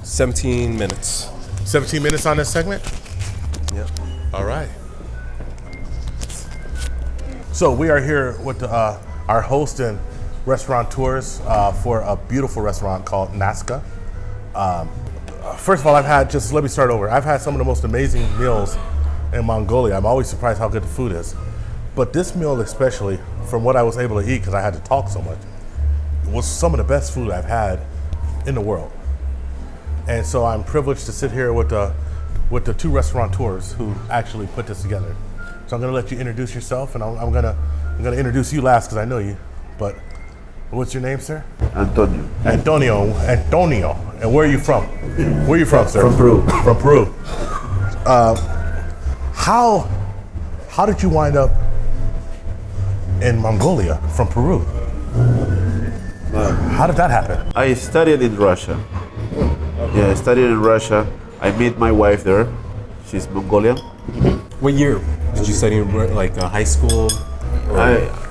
17 minutes. 17 minutes on this segment? Yep. All right. So we are here with our host and restaurateurs for a beautiful restaurant called Nazca. First of all, let me start over. I've had some of the most amazing meals in Mongolia. I'm always surprised how good the food is. But this meal especially, from what I was able to eat because I had to talk so much, was some of the best food I've had in the world. And so I'm privileged to sit here with the two restaurateurs who actually put this together. So I'm gonna let you introduce yourself, and I'm gonna introduce you last because I know you. But what's your name, sir? Antonio. Antonio. And where are you from? Where are you from, sir? From Peru. From Peru. How did you wind up in Mongolia from Peru? How did that happen? I studied in Russia. Yeah, I studied in Russia. I met my wife there. She's Mongolian. What year did you study? Like high school?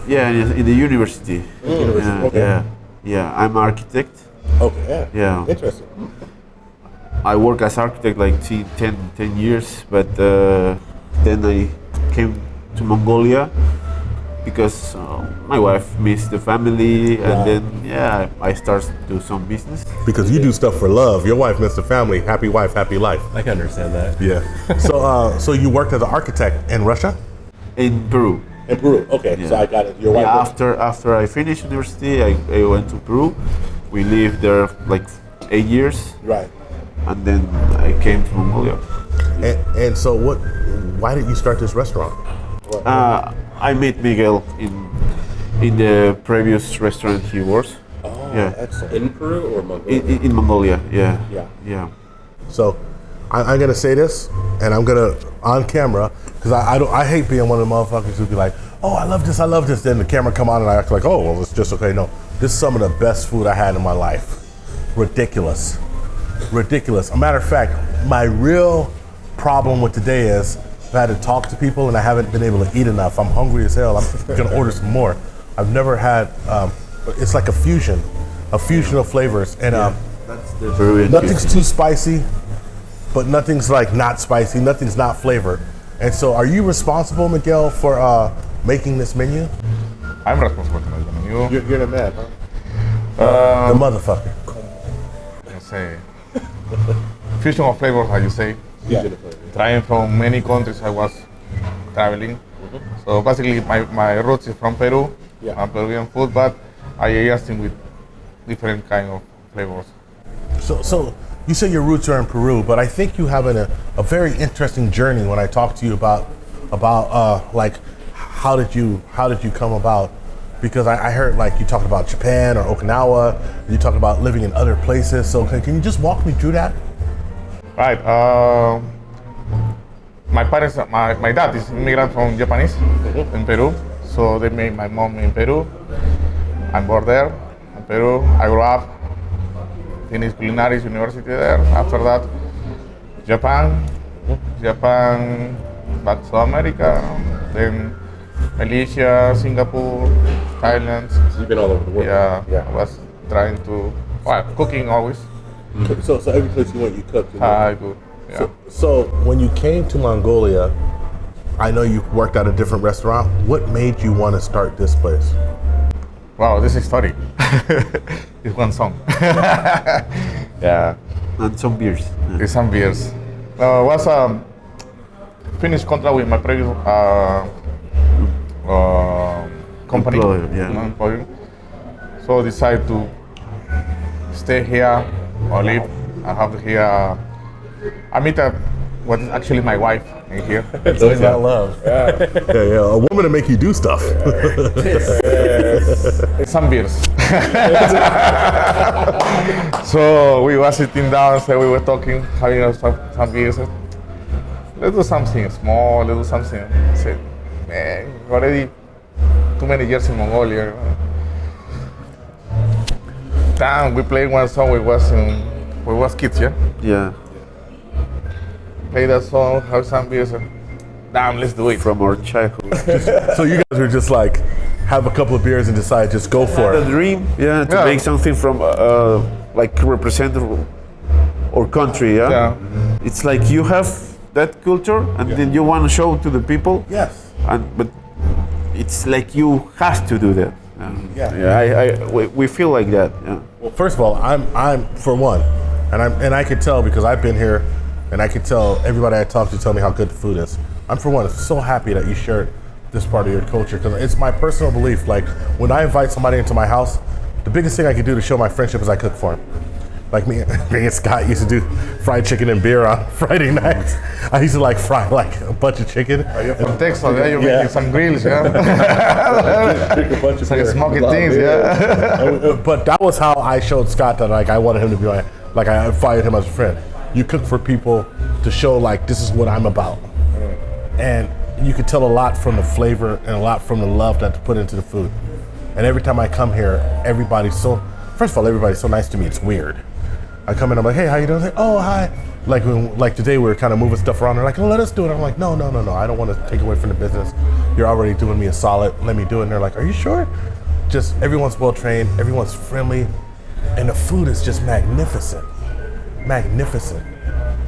In the university. Okay. Yeah. I'm an architect. Okay. Yeah. Interesting. I work as architect like 10 years, but then I came to Mongolia because my wife missed the family, and then I started to do some business. Because you do stuff for love. Your wife missed the family. Happy wife, happy life. I can understand that. Yeah. So you worked as an architect in Russia? In Peru. In Peru. Okay. Yeah. So I got it. Your wife. After I finished university, I went to Peru. We lived there like 8 years. Right. And then I came to Mongolia. And so why did you start this restaurant? I met Miguel in the previous restaurant he was. Oh, yeah. Excellent. In Peru or Mongolia? In Mongolia, yeah. Yeah. Yeah. So I'm gonna say this, and I'm gonna on camera, because I hate being one of the motherfuckers who be like, oh, I love this. Then the camera come on and I act like, oh, well, it's just okay. No, this is some of the best food I had in my life. Ridiculous. A matter of fact, my real problem with today is I've had to talk to people and I haven't been able to eat enough. I'm hungry as hell. I'm gonna order some more. I've never had. It's like a fusion of flavors, and That's the Peruvian nothing's cuisine. too spicy, but nothing's like not spicy. Nothing's not flavored. And so, are you responsible, Miguel, for making this menu? I'm responsible for the menu. You're the man, huh? The motherfucker. Let's say fusion of flavors, as you say. Yeah. Trying from many countries I was traveling. So basically, my roots is from Peru. Yeah. I'm Peruvian food, but I adjusting with different kind of flavors. So you say your roots are in Peru, but I think you have a very interesting journey when I talk to you about like how did you come about? Because I heard like you talked about Japan or Okinawa, you talked about living in other places. So can you just walk me through that? Right. My parents, my dad is immigrant from Japanese in Peru, so they made my mom in Peru. I'm born there in Peru. I grew up, finished culinary university there. After that, Japan, back to America, then Malaysia, Singapore, Thailand. So you've been all over the world. Yeah. I was trying to, cooking always. So every place you went, you cooked. I do. Yeah. So when you came to Mongolia, I know you worked at a different restaurant. What made you want to start this place? Wow, this is story. It's one song. Yeah. And some beers. It's some beers. Was finished contract with my previous company. Employer, yeah. Employer. So decided to stay here or live. I have here. I meet what is actually my wife in here. It's always about love. Yeah. A woman to make you do stuff. Some beers. So we were sitting down, so we were talking, having some beers. Let's do something small, let's do something. I said, man, already too many years in Mongolia. Damn, we played one song we was kids, yeah? Yeah. Play that song, have some beers, and damn, let's do it. From our childhood. So you guys were just like, have a couple of beers and decide just go for The it. dream, to make something from like represent or country. Yeah, Yeah. it's like you have that culture, and then you want to show to the people. Yes. But it's like you have to do that. We feel like that. Yeah. Well, first of all, I'm for one, and I could tell because I've been here, and I could tell everybody I talk to tell me how good the food is. I'm for one so happy that you shared this part of your culture because it's my personal belief. Like when I invite somebody into my house, the biggest thing I can do to show my friendship is I cook for them. Like me and Scott used to do fried chicken and beer on Friday nights. I used to like fry like a bunch of chicken. You're from Texas, yeah? You're making some grills, yeah? It's like smoking things, yeah? But that was how I showed Scott that like I wanted him to be like I invited him as a friend. You cook for people to show like this is what I'm about. And you can tell a lot from the flavor and a lot from the love that's put into the food. And every time I come here, first of all, everybody's so nice to me, it's weird. I come in, I'm like, hey, how you doing? Like, oh, hi. Like today we were kind of moving stuff around. They're like, oh, let us do it. I'm like, no, I don't want to take away from the business. You're already doing me a solid, let me do it. And they're like, are you sure? Just everyone's well trained, everyone's friendly, and the food is just magnificent. Magnificent.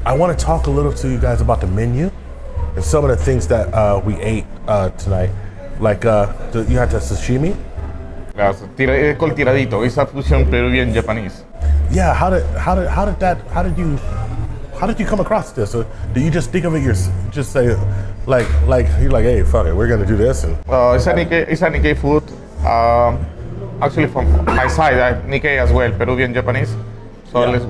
I want to talk a little to you guys about the menu and some of the things that we ate tonight. Like you had the sashimi. Col tiradito, esa fusión Peruvian Japanese. Yeah, how did you come across this? Or do you just think of it just say like you're like, hey, fuck it, we're gonna do this and It's a Nikkei food. Actually from my side, Nikkei as well, Peruvian Japanese. So let's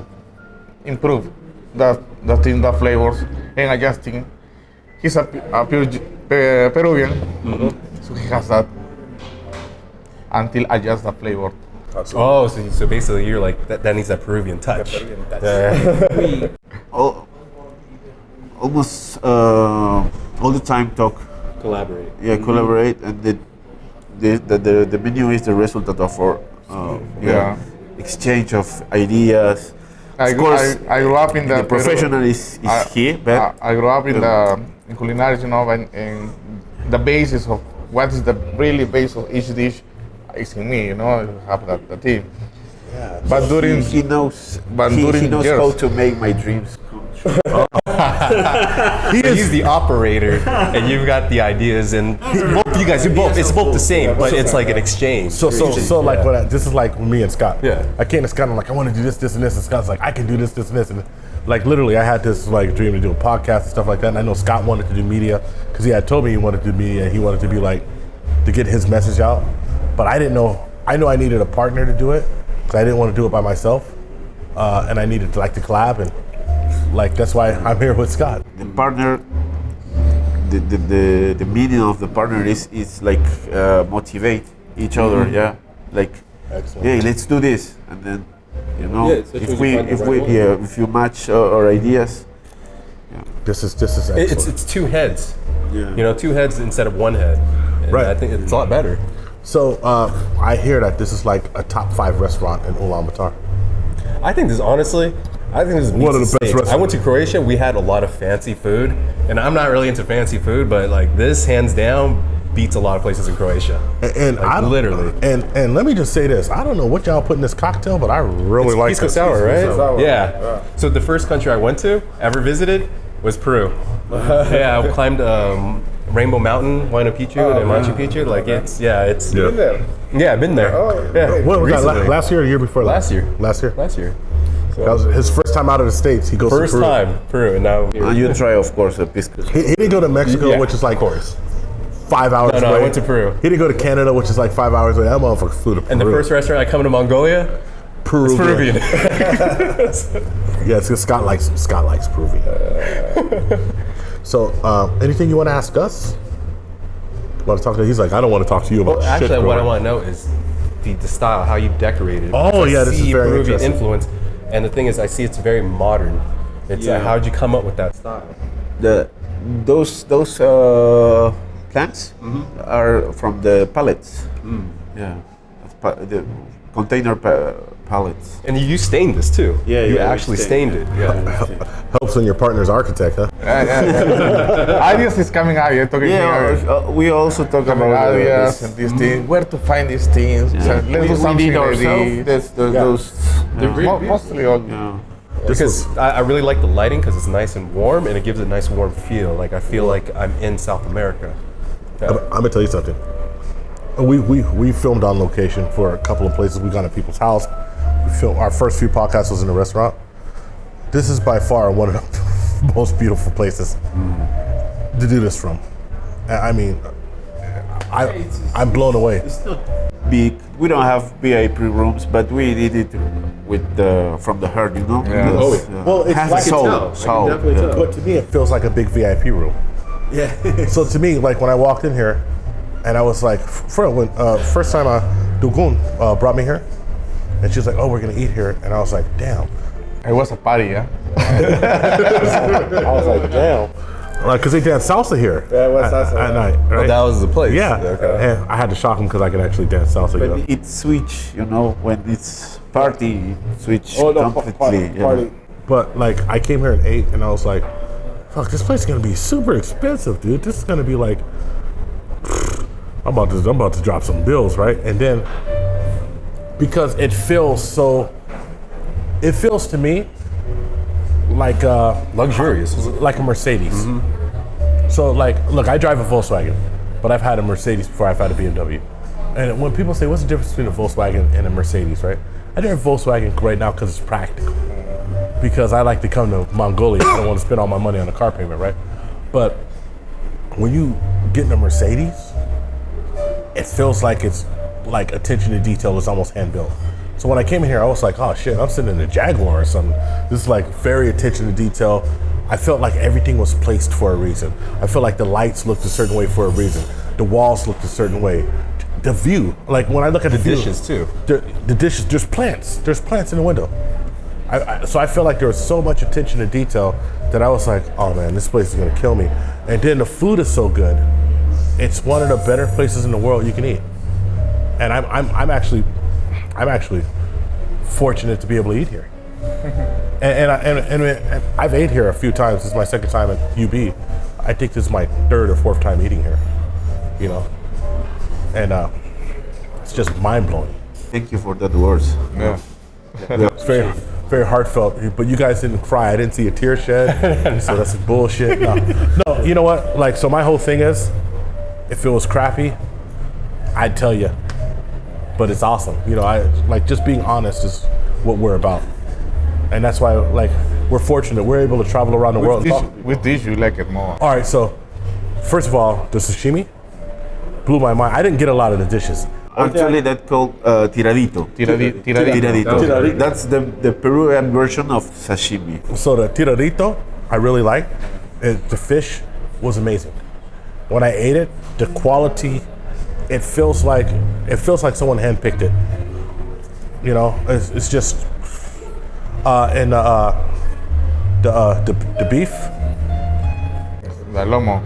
improve the flavors and adjusting. He's a pure Peruvian, so he has that until adjust the flavor. Oh, so basically you're like that needs that Peruvian touch. Almost all the time talk. Collaborate. Yeah, collaborate, and the menu is the result of our exchange of ideas. I grew up in the professional is here, but I grew up in culinary, you know, and the basis of what is the really base of each dish is in me, you know, I have the team. yeah. but he knows how to make my dreams come true. He's the operator, and you've got the ideas, and both you guys, it's both the same, but it's like an exchange. So like this is like me and Scott. Yeah. I came to Scott and I'm like, I want to do this, and this, and Scott's like, I can do this, and this, and like literally I had this like dream to do a podcast and stuff like that. And I know Scott wanted to do media because he had told me he wanted to do media and he wanted to be like to get his message out. But I didn't know. I knew I needed a partner to do it because I didn't want to do it by myself, and I needed to like to collab and like that's why I'm here with Scott. The partner, the meaning of the partner is like motivate each other. Yeah, like Excellent. hey, let's do this, and then you know Yeah, if you match our ideas. This is excellent. It's two heads. Yeah. You know, two heads instead of one head. And Right. I think it's a lot better. So I hear that this is like a top 5 restaurant in Ulaanbaatar. I think this honestly, beats One of the best States. restaurants. I went to Croatia. We had a lot of fancy food, and I'm not really into fancy food, but like this, hands down, beats a lot of places in Croatia. And Like, literally. And let me just say this: I don't know what y'all put in this cocktail, but I really like Pisco it. Sour, right? Sour. Yeah. So the first country I went to, ever visited, was Peru. Yeah, I climbed Rainbow Mountain, Huayna Picchu, and Machu Picchu. Like it's Been there. yeah, I've been there. Yeah, What was that? recently. Last year or the year before? Last year. Last year. Last year. That was his first time out of the States. He goes First to Peru. time, Peru, and now And you try, of course, a pisco. He didn't go to Mexico, Yeah, which is like of course. 5 hours No, away. I went to Peru. He didn't go to Canada, which is like 5 hours away. That motherfucker flew to Peru. And the first restaurant I come to Mongolia, it's Peruvian. Yeah, it's 'cause Scott likes Peruvian. So, anything you want to ask us? Want to talk to? He's like, I don't want to talk to you about shit. Actually, what I growing. want to know is the style, how you decorated. Oh, I yeah, this is see very Peruvian interesting. influence, and the thing is, I see it's very modern. It's Yeah. how'd you come up with that style? Those plants are from the pallets. Yeah, the container pallets. And you stained this too. Yeah, you yeah, we actually stained stained it. Yeah. Helps when your partner's architect, huh? Ideas is coming out. You're talking Yeah, we also talk about ideas this. and these things. Where to find these things? So let's do We something did like ourselves. this. Those. Mostly all. Yeah. Because I really like the lighting because it's nice and warm and it gives a nice warm feel. Like I feel like I'm in South America. Yeah. I'm gonna tell you something. We filmed on location for a couple of places. We gone to people's house. We filmed our first few podcasts was in a restaurant. This is by far one of the most beautiful places to do this from. I mean, I'm blown away. It's not big. We don't have VIP rooms, but we did it with from the heart, you know. Yeah. Well, it's has like soul. But to me, it feels like a big VIP room. Yeah. So to me, like when I walked in here, and I was like, first time Goin brought me here, and she was like, "Oh, we're gonna eat here," and I was like, "Damn." It was a party, yeah. I was like, "Damn." Like, cause they dance salsa here. Yeah, what's salsa? At night, right? Oh, that was the place. Yeah. Okay. And I had to shock them because I could actually dance salsa. But it switch, you know, when it's party, it switch completely. Party. But like, I came here and ate, and I was like, "Fuck, this place is gonna be super expensive, dude. This is gonna be like, I'm about to drop some bills, right?" And then, because it feels to me like Luxurious. like a Mercedes. So like, look, I drive a Volkswagen, but I've had a Mercedes before I've had a BMW. And when people say, what's the difference between a Volkswagen and a Mercedes, right? I drive a Volkswagen right now because it's practical. Because I like to come to Mongolia, I don't want to spend all my money on a car payment, right? But when you get in a Mercedes, it feels like it's like attention to detail is almost hand built. So when I came in here, I was like, oh shit, I'm sitting in a Jaguar or something. This is like very attention to detail. I felt like everything was placed for a reason. I felt like the lights looked a certain way for a reason. The walls looked a certain way. The view, like when I look at the view, dishes too. The dishes, there's plants. There's plants in the window. So I felt like there was so much attention to detail that I was like, oh man, this place is gonna kill me. And then the food is so good. It's one of the better places in the world you can eat. And I'm actually fortunate to be able to eat here. and I've ate here a few times. This is my second time at UB. I think this is my third or fourth time eating here. You know, and it's just mind blowing. Thank you for that words. Yeah. It's very, very heartfelt. But you guys didn't cry. I didn't see a tear shed. So that's bullshit. No, you know what? Like, so my whole thing is, if it was crappy, I'd tell you. But it's awesome. You know, I like just being honest is what we're about. And that's why, like, we're fortunate. We're able to travel around the world. With this, you like it more. All right, so first of all, the sashimi blew my mind. I didn't get a lot of the dishes. Actually, that's called tiradito. Tiradito. That's the Peruvian version of sashimi. So the tiradito, I really liked. The fish was amazing. When I ate it, the quality, it feels like someone handpicked it. You know, it's just, and the beef. The lomo.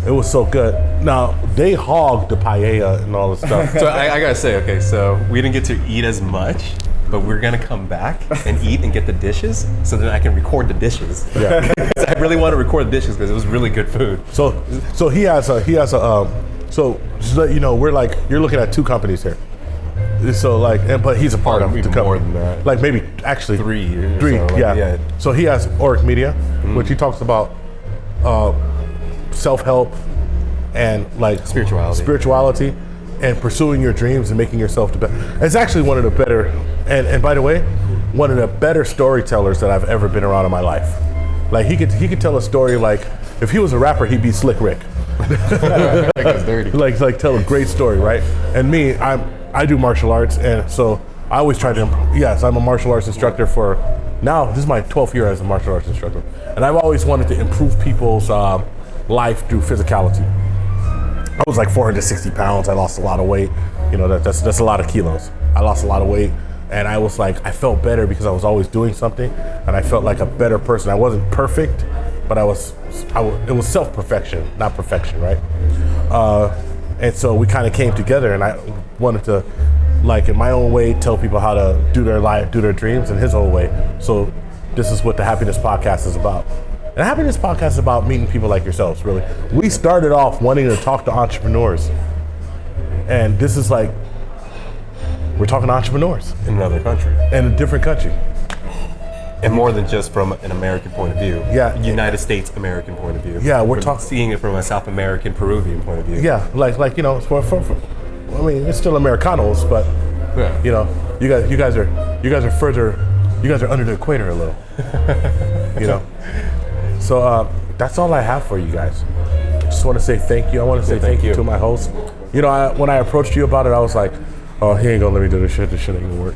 It was so good. Now, they hogged the paella and all this stuff. So I gotta say, okay, so we didn't get to eat as much, but we're gonna come back and eat and get the dishes so that I can record the dishes. Yeah. I really want to record the dishes because it was really good food. So he has a so just to let you know, you're looking at two companies here. So like, but he's a part of the company. More than that. Like maybe actually 3 years. Three, or so, like, yeah. So he has Auric Media, which he talks about self-help and like spirituality and pursuing your dreams and making yourself the best. It's actually one of the better, and by the way, one of the better storytellers that I've ever been around in my life. Like he could tell a story like, if he was a rapper, he'd be Slick Rick. like tell a great story, right? And me, I do martial arts, and so I always try to, yes, I'm a martial arts instructor for, now this is my 12th year as a martial arts instructor. And I've always wanted to improve people's life through physicality. I was like 460 pounds, I lost a lot of weight. You know, that's a lot of kilos. I lost a lot of weight, and I was like, I felt better because I was always doing something, and I felt like a better person. I wasn't perfect, but it was self-perfection, not perfection, right? And so we kind of came together, and I wanted to, like in my own way, tell people how to do their life, do their dreams in his own way. So this is what the Happiness Podcast is about. And the Happiness Podcast is about meeting people like yourselves, really. We started off wanting to talk to entrepreneurs. And this is like, we're talking to entrepreneurs. In another country. In a different country. And more than just from an American point of view. Yeah. United States American point of view. Yeah, we're From talking. seeing it from a South American Peruvian point of view. Yeah, like you know, I mean, it's still Americanos, but Yeah. you know, you guys are further. You guys are under the equator a little. You know. So that's all I have for you guys. Just want to say thank you. I want to say thank you to my host. You know, when I approached you about it, I was like, oh, he ain't gonna let me do this shit. This shit ain't gonna work.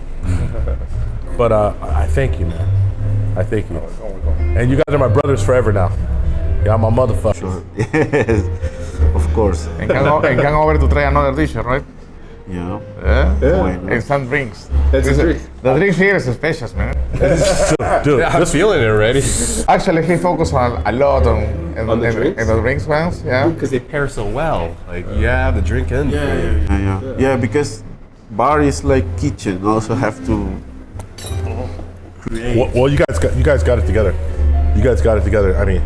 But I thank you, man. I thank you. And you guys are my brothers forever now. Y'all my motherfuckers. Yes, of course. And come over to try another dish, right? Yeah. Yeah. And some drinks. The drinks here is special, man. Dude, I'm feeling it already. Actually, he focuses a lot on the drinks? the drinks ones, yeah. Because they pair so well. Like, you have the drink and the food. Yeah, because bar is like kitchen. Also have to create. well, you guys got it together. You guys got it together. I mean,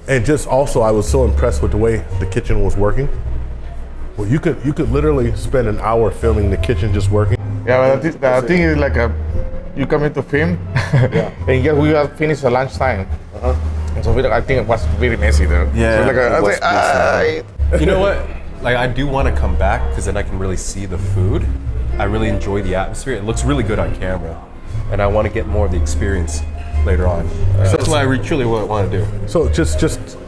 and just also, I was so impressed with the way the kitchen was working. Well, you could literally spend an hour filming the kitchen just working. Yeah, but the thing is like you come into film, and yeah, we have finished at lunchtime. And so I think it was very messy there. Yeah, So it was messy. You know what? Like, I do want to come back because then I can really see the food. I really enjoy the atmosphere. It looks really good on camera. And I want to get more of the experience later on. So that's what I truly want to do. So just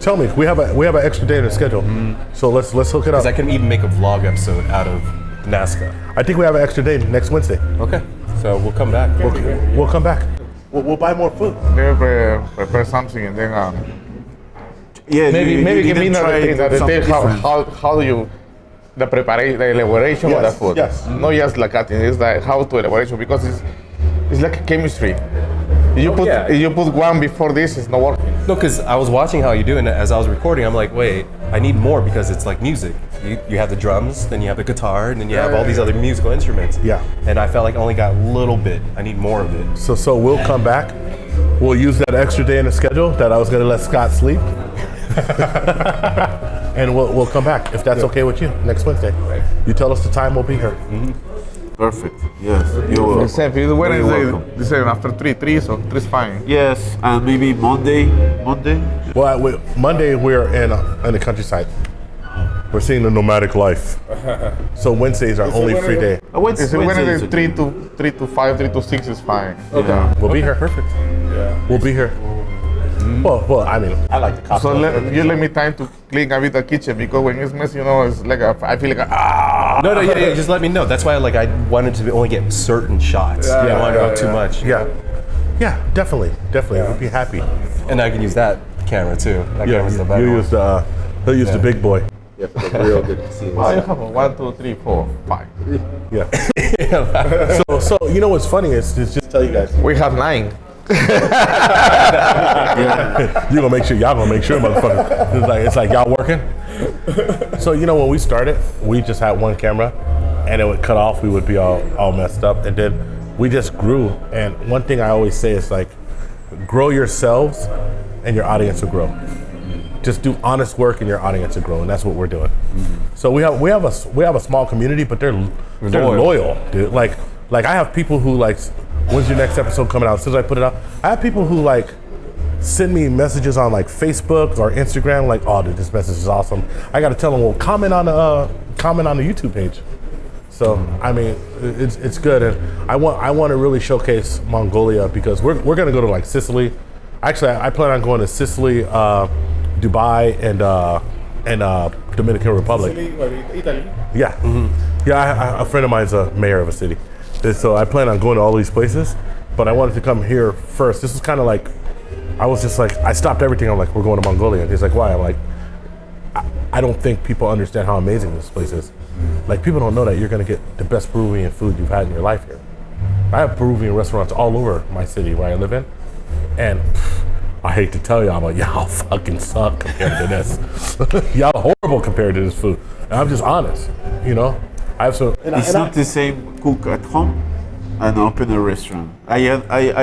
tell me, we have an extra day in the schedule. So let's hook it up. Because I can even make a vlog episode out of Nazca. I think we have an extra day next Wednesday. Okay. So we'll come back. We'll come back. We'll buy more food. Maybe prepare something and then Yeah, maybe give me another thing that something detail different. how do you the preparation, the elaboration of the Yes, food. yes. Not just like cutting, it's like how to elaboration because it's like chemistry. If you put one before this, it's not working. No, because I was watching how you do it, and as I was recording, I'm like, wait, I need more because it's like music. You have the drums, then you have the guitar, and then you have all these other musical instruments. Yeah. And I felt like I only got a little bit. I need more of it. So we'll come back. We'll use that extra day in the schedule that I was gonna let Scott sleep. And we'll come back if that's okay with you next Wednesday. You tell us the time, we'll be here. Perfect. Yes, you're welcome. Except if Very Wednesday, welcome. they say after 3, so 3 is fine. Yes, and maybe Monday. Well, Monday we're in the countryside. We're seeing the nomadic life. So Wednesday's our only free day. It's Wednesday 3 to 5, 3 to 6 is fine. Yeah. We'll be here. Perfect. We'll be here. Well, I mean, I like the coffee. So you let me time to clean a bit the kitchen because when it's messy, it's like I feel like No, yeah, just let me know. That's why I wanted to only get certain shots. I don't want to go too much. Yeah, definitely. We'd be happy. And I can use that camera too. That camera's the better You one. use he'll use the big boy. Yeah, for the real good scenes. I have a 1, 2, 3, 4, 5. Yeah. So you know what's funny is just tell you guys. We have 9. Y'all gonna make sure, motherfucker. It's like y'all working. So you know when we started, we just had one camera, and it would cut off. We would be all messed up, and then we just grew. And one thing I always say is like, grow yourselves, and your audience will grow. Just do honest work, and your audience will grow, and that's what we're doing. So we have a small community, but they're loyal, dude. Like I have people who like, when's your next episode coming out? As soon as I put it out, I have people who like send me messages on like Facebook or Instagram, like, oh, dude, this message is awesome. I got to tell them, well, comment on the YouTube page. So I mean, it's good, and I want to really showcase Mongolia because we're gonna go to like Sicily. Actually, I plan on going to Sicily, Dubai, and Dominican Republic. Italy. Yeah, yeah. A friend of mine's a mayor of a city, so I plan on going to all these places. But I wanted to come here first. This is kind of like, I was just like, I stopped everything. I'm like, we're going to Mongolia. And he's like, why? I'm like, I don't think people understand how amazing this place is. Like, people don't know that you're gonna get the best Peruvian food you've had in your life here. I have Peruvian restaurants all over my city where I live in, and I hate to tell y'all, but y'all fucking suck compared to this. Y'all horrible compared to this food. And I'm just honest, you know? I have some. It's not the same cook at home and open a restaurant. I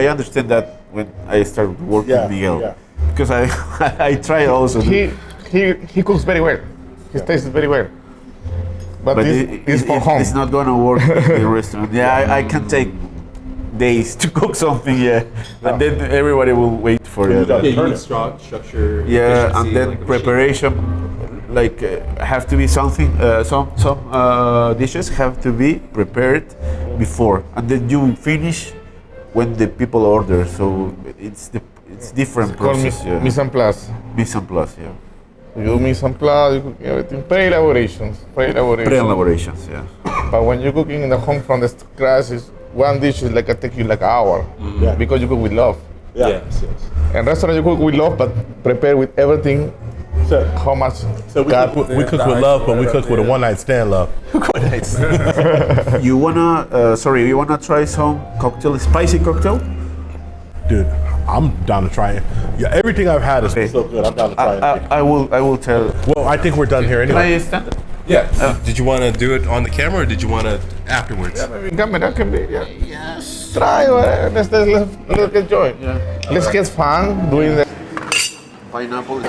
understand that when I started working with Miguel, because I tried also. He cooks very well. He tastes very well. But this for home. It's not gonna work in the restaurant. Yeah, I can take days to cook something, yeah. And then everybody will wait for it. Yeah, you need structure. Yeah, efficiency, and then like a preparation, like have to be something. Some dishes have to be prepared before, and then you finish when the people order. So it's different Called process. Yeah. mise en place. Mise en place, yeah. You do mise en place, you cook everything. Pre-elaborations. Pre-elaborations, yeah. But when you're cooking in the home from the scratch, one dish is like take you like an hour. Yeah. Because you cook with love. Yeah. Yes. And restaurant you cook with love, but prepare with everything. So, How much? so we cook with love, but we cook with a one-night stand love. You wanna try some cocktail, spicy cocktail? Dude, I'm down to try it. Yeah, everything I've had is so good. I'm down to try it. I will tell. Well, I think we're done here Can anyway. I stand up? Yeah. Did you want to do it on the camera or did you want to afterwards? Maybe camera can be. Yeah. Yes. Try. Let's get joy. Yeah. Let's get fun doing the. Pineapple.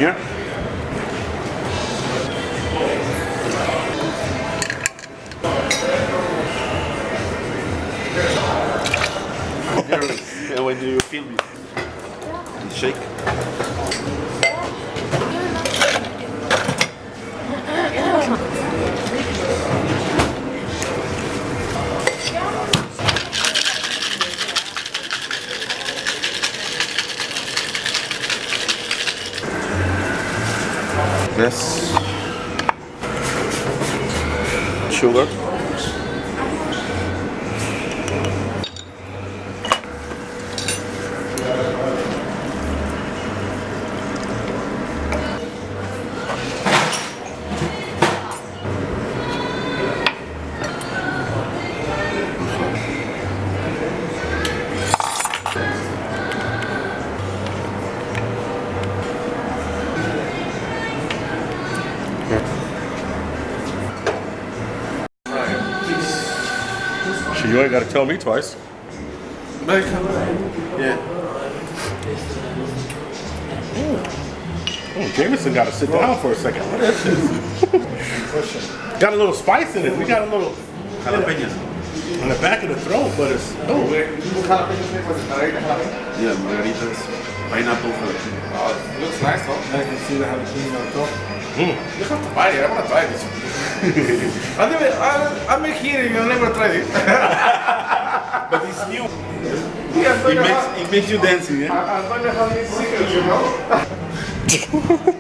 Here. When you film it, shake. Yes. Sugar. You ain't got to tell me twice. Yeah. Jameson got to sit down for a second. What is this? Got a little spice in it. We got a little Jalapenos. on the back of the throat, but it's Yeah, margaritas. Pineapple jalapeno. Looks nice, though. I can see the jalapeno on top. You have to buy it. I want to try this. I'm here and I never tried it. But it's new. Yeah, It makes you dancing, yeah? Antonio has these secrets, you know?